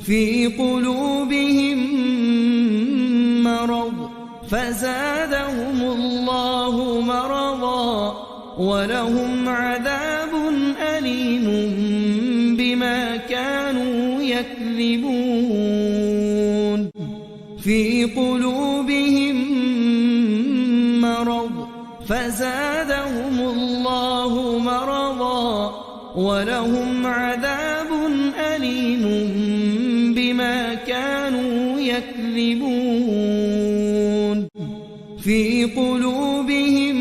في قلوبهم مرض فزادهم الله مرضا ولهم عذاب أليم بما كانوا يكذبون في قلوبهم مرض فزادهم الله مرضا ولهم عذاب أليم بما كانوا يكذبون في قلوبهم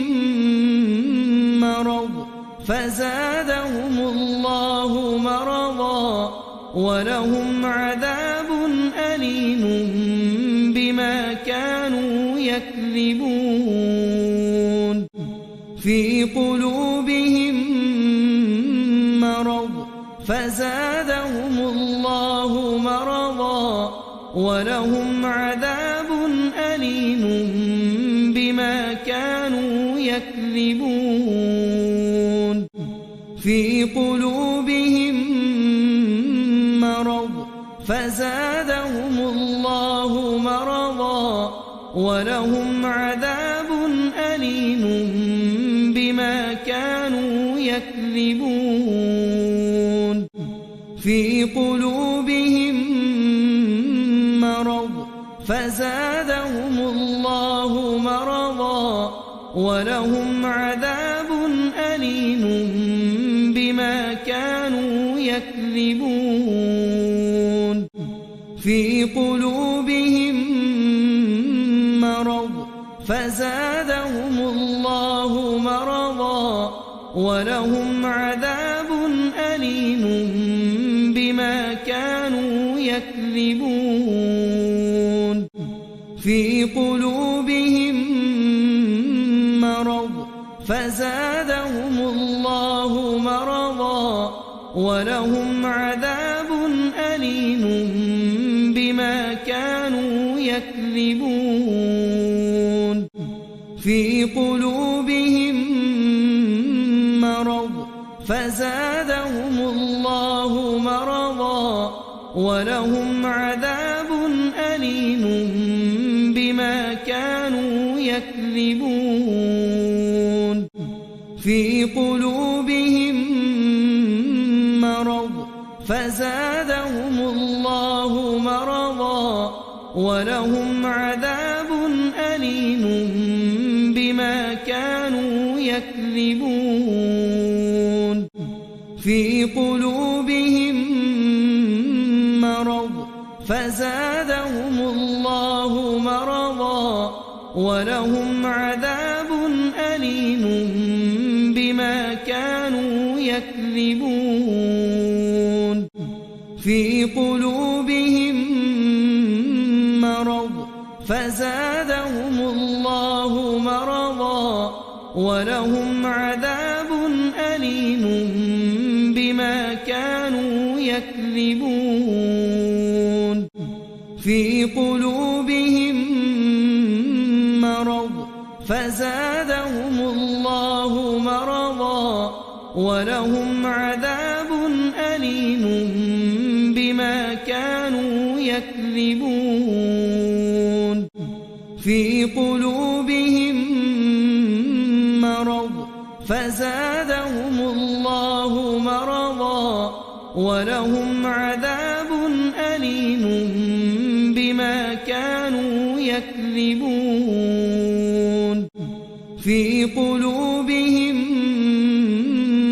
مرض فزادهم الله مرضا ولهم عذاب أليم بما كانوا يكذبون في قلوبهم مرض فزادهم الله مرضا ولهم عذاب أليم بما كانوا يكذبون في قلوبهم مرض فزادهم الله مرضا ولهم عذاب أليم بما كانوا يكذبون في قلوبهم مرض فزادهم الله مرضا ولهم عذاب أليم بما كانوا يكذبون في قلوبهم مرض فزادهم الله مرضا ولهم عذاب أليم بما كانوا يكذبون في قلوبهم مرض فزادهم الله مرضا ولهم عذاب أليم بما كانوا يكذبون في قلوبهم مرض فزادهم الله مرضا ولهم عذاب أليم بما كانوا يكذبون في قلوبهم مرض فزادهم الله مرضا ولهم عذاب أليم بما كانوا يكذبون في قلوبهم مرض فزادهم الله مرضا ولهم عذاب أليم بما كانوا يكذبون في قلوبهم مرض فزادهم الله مرضا ولهم عذاب أليم بما كانوا يكذبون في قلوبهم مرض فزادهم الله مرضا ولهم عذاب أليم بما كانوا يكذبون في قلوبهم مرض فزادهم الله مرضا ولهم عذاب أليم بما كانوا يكذبون في قلوبهم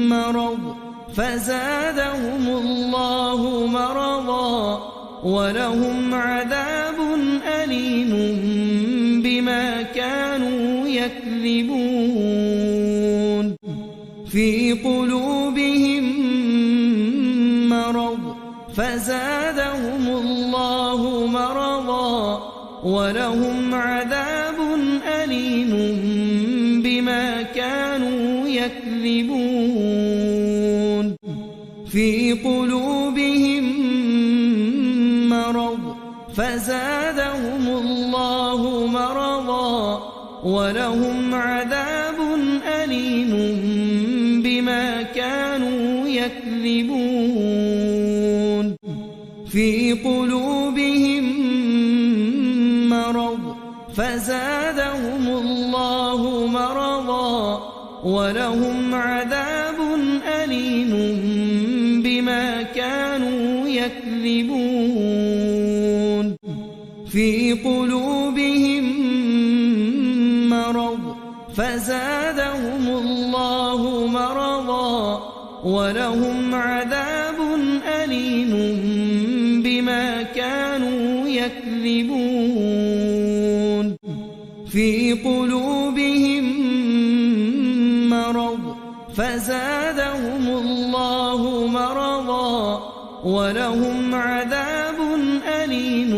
مرض فزادهم الله مرضا ولهم عذاب أليم بما كانوا يكذبون في قلوبهم مرض فزادهم الله مرضا ولهم عذاب أليم بما كانوا يكذبون في قلوبهم مرض فزادهم الله مرضا ولهم عذاب أليم بما كانوا يكذبون في قلوبهم مرض فزادهم الله مرضا ولهم عذاب أليم بما كانوا يكذبون في قلوبهم مرض فزادهم الله مرضا ولهم عذاب أليم بما كانوا يكذبون في قلوبهم مرض فزادهم الله مرضا ولهم عذاب أليم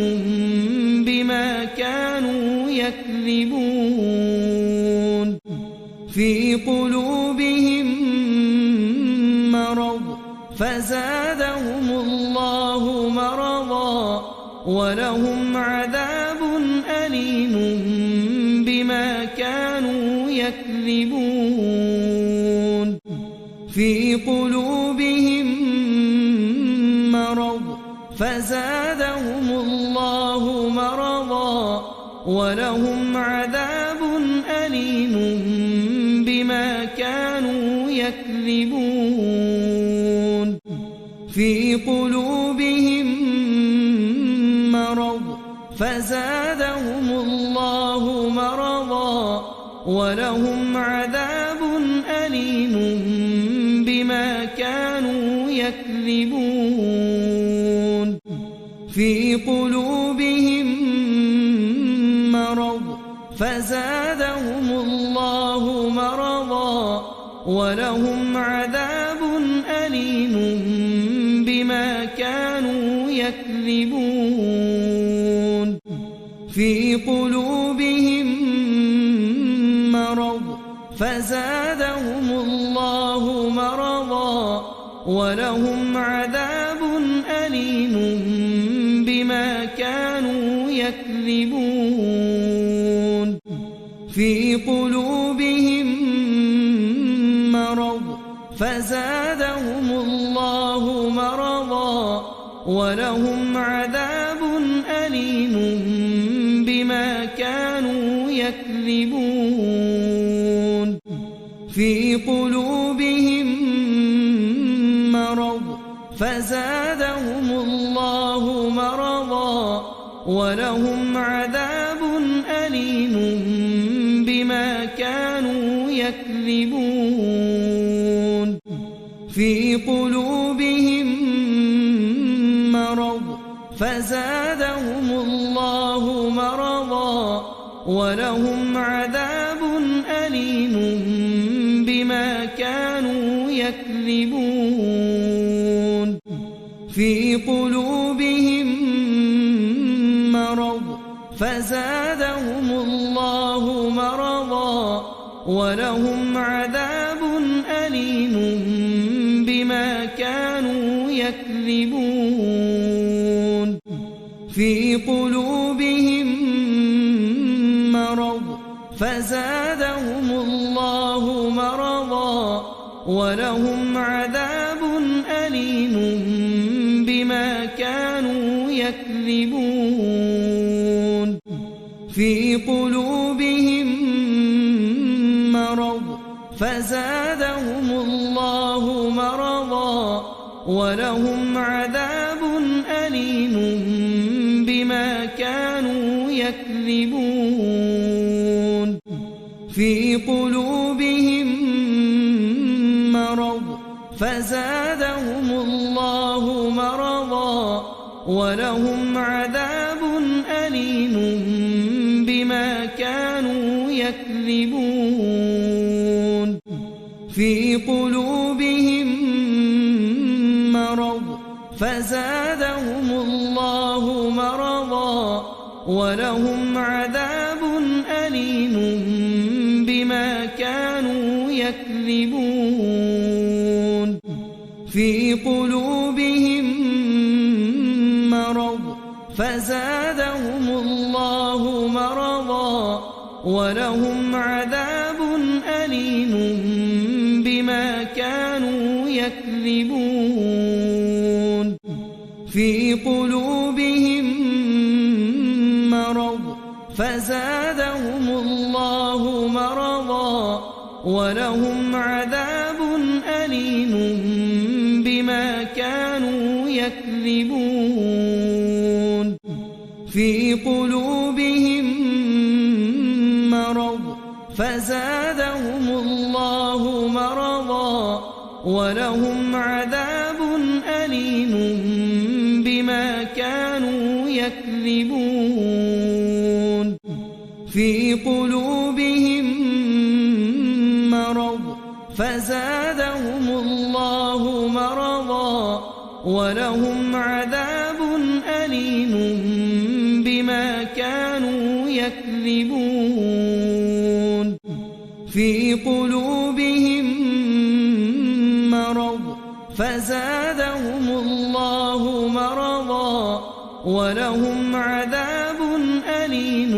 بما كانوا يكذبون في قلوبهم مرض فزادهم الله مرضا ولهم عذاب أليم بما كانوا يكذبون في قلوبهم مرض فزادهم الله مرضا ولهم عذاب أليم بما كانوا يكذبون في قلوبهم مرض فزادهم الله مرضا ولهم عذاب أليم بما كانوا يكذبون في قلوبهم مرض فزادهم الله مرضا ولهم عذاب أليم بما كانوا يكذبون في قلوبهم مرض فزادهم الله مرضا ولهم عذاب أليم بما كانوا يكذبون في قلوبهم مرض فزادهم الله مرضا ولهم عذاب أليم بما كانوا يكذبون في قلوبهم مرض فزادهم الله مرضا ولهم عذاب أليم بما كانوا يكذبون في قلوبهم مرض فزادهم الله مرضا ولهم عذاب أليم بما كانوا يكذبون في قلوبهم مرض فزادهم الله مرضا ولهم عذاب أليم بما كانوا يكذبون في قلوبهم مرض فزادهم الله مرضا ولهم عذاب أليم بما كانوا يكذبون في قلوبهم مرض فزادهم الله مرضا ولهم عذاب أليم بما كانوا يكذبون في قلوبهم مرض فزادهم الله مرضا ولهم عذاب أليم بما كانوا يكذبون في قلوبهم مرض فزادهم الله مرضا ولهم عذاب أليم بما كانوا يكذبون في قلوبهم مرض فزادهم الله مرضا ولهم عذاب أليم بما كانوا يكذبون في قلوبهم مرض فزادهم الله مرضا ولهم عذاب أليم بما كانوا يكذبون في قلوبهم مرض فزادهم الله مرضا ولهم عذاب أليم بما كانوا يكذبون في قلوبهم مرض فزادهم الله مرضا ولهم عذاب أليم بما كانوا يكذبون في قلوبهم مرض فزادهم الله مرضا ولهم عذاب أليم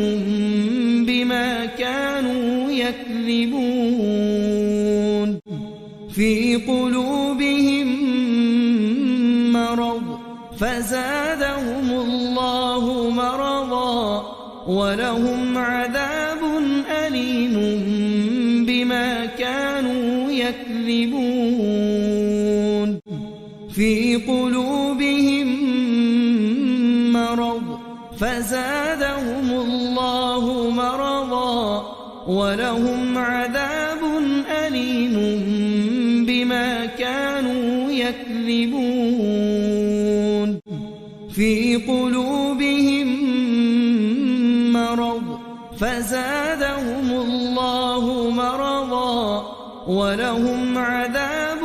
بما كانوا يكذبون في قلوبهم مرض فزادهم الله مرضا ولهم عذاب أليم بما كانوا يكذبون في قلوبهم مرض فزادهم الله مرضا ولهم عذاب أليم بما كانوا يكذبون في قلوبهم مرض فزادهم الله مرضا ولهم عذاب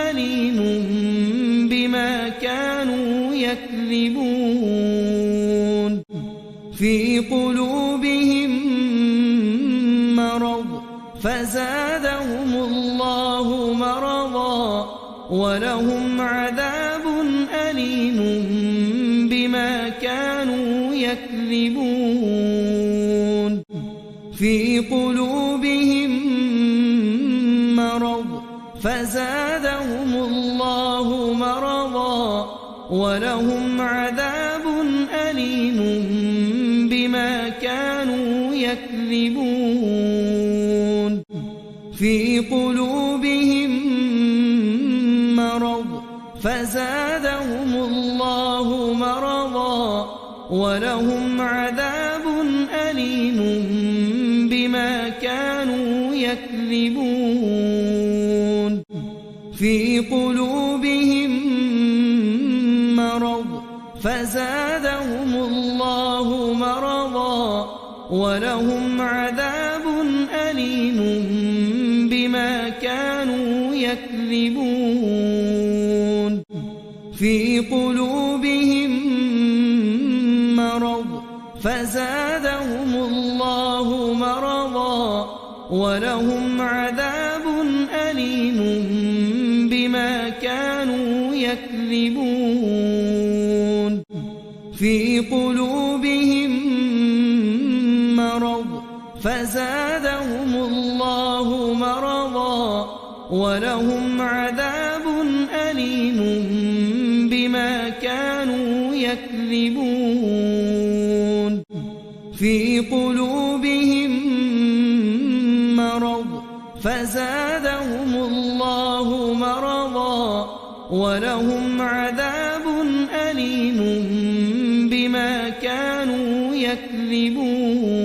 أليم بما كانوا يكذبون في قلوبهم مرض فزادهم الله مرضا ولهم عذاب أليم بما كانوا يكذبون في قلوبهم مرض فزادهم الله مرضا ولهم عذاب أليم بما كانوا يكذبون في قلوبهم مرض فزادهم الله مرضا ولهم عذاب أليم بما كانوا يكذبون في قلوبهم مرض فزادهم الله مرضا ولهم عذاب أليم بما كانوا يكذبون في قلوبهم مرض فزادهم الله مرضا ولهم عذاب أليم بما كانوا يكذبون في قلوبهم مرض فزادهم الله مرضا ولهم عذاب أليم بما كانوا يكذبون في قلوبهم مرض فزادهم الله مرضا ولهم عذاب أليم بما كانوا يكذبون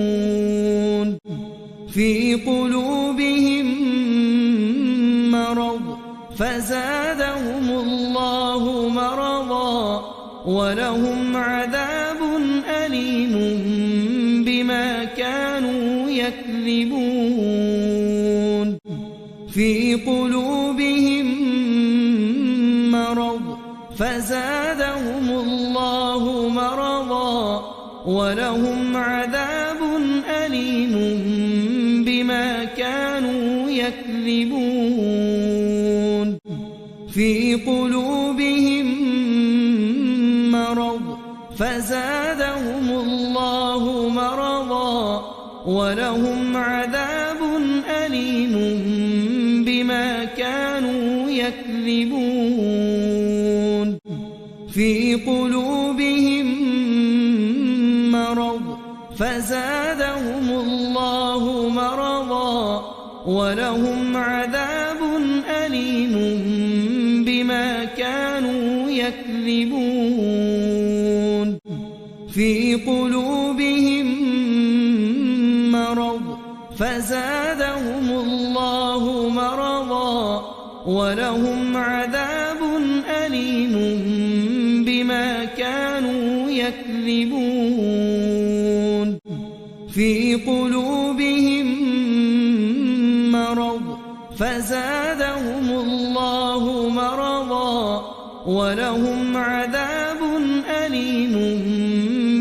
في قلوبهم مرض فزادهم الله مرضا ولهم عذاب أليم بما كانوا يكذبون في قلوبهم مرض فزادهم الله مرضا ولهم عذاب أليم بما كانوا يكذبون في قلوبهم مرض فزادهم الله مرضا ولهم عذاب أليم بما كانوا يكذبون في قلوبهم مرض فزادهم الله مرضا ولهم عذاب أليم بما كانوا يكذبون في قلوبهم مرض فزادهم الله مرضا ولهم عذاب أليم بما كانوا يكذبون في قلوبهم مرض فزادهم الله مرضا ولهم عذاب أليم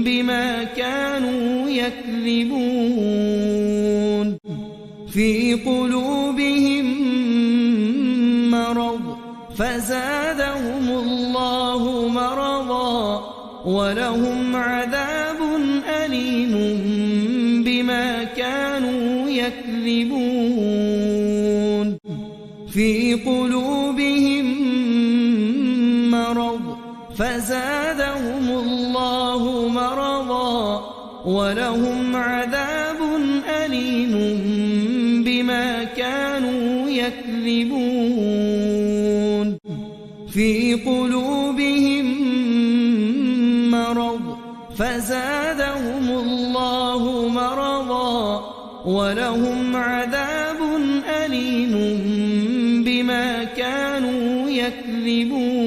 بما كانوا يكذبون في قلوبهم مرض فزادهم الله مرضا ولهم عذاب أليم بما كانوا يكذبون في قلوبهم مرض فزادهم الله مرضا ولهم عذاب أليم بما كانوا يكذبون في قلوبهم مرض فزادهم الله مرضا ولهم عذاب أليم بما كانوا يكذبون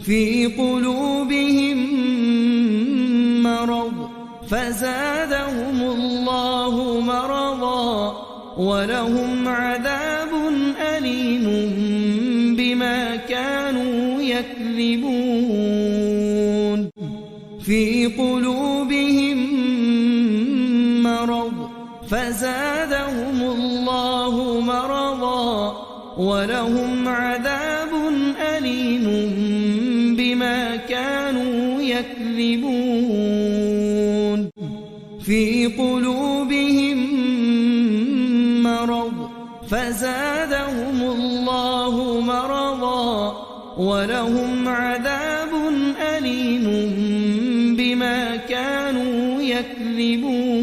في قلوبهم مرض فزادهم الله مرضا ولهم عذاب أليم بما كانوا يكذبون في قلوبهم مرض فزادهم الله مرضا ولهم عذاب أليم بما كانوا يكذبون في قلوبهم مرض فزادهم الله مرضا ولهم عذاب أليم بما كانوا يكذبون